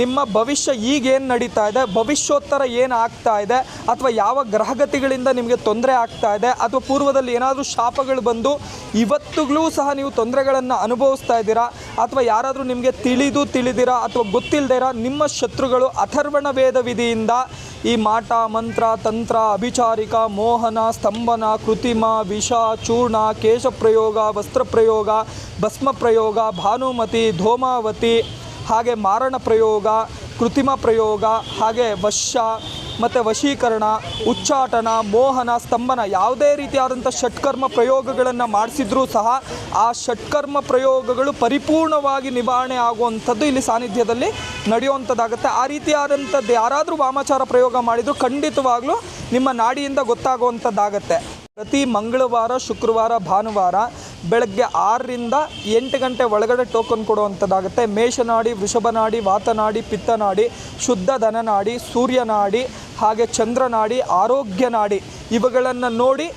ನಿಮ್ಮ ಭವಿಷ್ಯ ಈಗೇನು ನಡೀತಾ ಇದೆ, ಭವಿಷ್ಯೋತ್ತರ ಏನು ಆಗ್ತಾ ಇದೆ, ಅಥವಾ ಯಾವ ಗ್ರಹಗತಿಗಳಿಂದ ನಿಮಗೆ ತೊಂದರೆ ಆಗ್ತಾ ಇದೆ, ಅಥವಾ ಪೂರ್ವದಲ್ಲಿ ಏನಾದರೂ ಶಾಪಗಳು ಬಂದು ಇವತ್ತುಗಳೂ ಸಹ ನೀವು ತೊಂದರೆಗಳನ್ನು ಅನುಭವಿಸ್ತಾ ಇದ್ದೀರಾ, ಅಥವಾ ಯಾರಾದರೂ ನಿಮಗೆ ತಿಳಿದಿರಾ ಅಥವಾ ಗೊತ್ತಿಲ್ಲದೇ ಇರೋ ನಿಮ್ಮ ಶತ್ರುಗಳು ಅಥರ್ವಣ ವೇದ ವಿಧಿಯಿಂದ ಈ ಮಾಟ ಮಂತ್ರ ತಂತ್ರ ಅಭಿಚಾರಿಕ ಮೋಹನ ಸ್ತಂಭನ ಕೃತಿಮ ವಿಷ ಚೂರ್ಣ ಕೇಶ ಪ್ರಯೋಗ ವಸ್ತ್ರ ಪ್ರಯೋಗ ಭಸ್ಮ ಪ್ರಯೋಗ ಭಾನುಮತಿ ಧೂಮಾವತಿ ಹಾಗೆ ಮಾರಣ ಪ್ರಯೋಗ ಕೃತಿಮ ಪ್ರಯೋಗ ಹಾಗೆ ವಶ ಮತ್ತು ವಶೀಕರಣ ಉಚ್ಚಾಟನ ಮೋಹನ ಸ್ತಂಭನ ಯಾವುದೇ ರೀತಿಯಾದಂಥ ಷಟ್ಕರ್ಮ ಪ್ರಯೋಗಗಳನ್ನು ಮಾಡಿಸಿದ್ರೂ ಸಹ ಆ ಷಟ್ಕರ್ಮ ಪ್ರಯೋಗಗಳು ಪರಿಪೂರ್ಣವಾಗಿ ನಿವಾರಣೆ ಆಗುವಂಥದ್ದು ಇಲ್ಲಿ ಸಾನ್ನಿಧ್ಯದಲ್ಲಿ ನಡೆಯುವಂಥದ್ದಾಗುತ್ತೆ. ಆ ರೀತಿಯಾದಂಥದ್ದು ಯಾರಾದರೂ ವಾಮಾಚಾರ ಪ್ರಯೋಗ ಮಾಡಿದರೂ ಖಂಡಿತವಾಗ್ಲೂ ನಿಮ್ಮ ನಾಡಿಯಿಂದ ಗೊತ್ತಾಗುವಂಥದ್ದಾಗತ್ತೆ. ಪ್ರತಿ ಮಂಗಳವಾರ ಶುಕ್ರವಾರ ಭಾನುವಾರ ಬೆಳಗ್ಗೆ 6ರಿಂದ 8 ಗಂಟೆ ಒಳಗಡೆ ಟೋಕನ್ ಕೊಡುವಂಥದ್ದಾಗುತ್ತೆ. ಮೇಷನಾಡಿ ವೃಷಭನಾಡಿ ವಾತನಾಡಿ ಪಿತ್ತನಾಡಿ ಶುದ್ಧ ಧನನಾಡಿ ಸೂರ್ಯನಾಡಿ ಹಾಗೆ ಚಂದ್ರನಾಡಿ ಆರೋಗ್ಯ ನಾಡಿ ಇವುಗಳನ್ನು ನೋಡಿ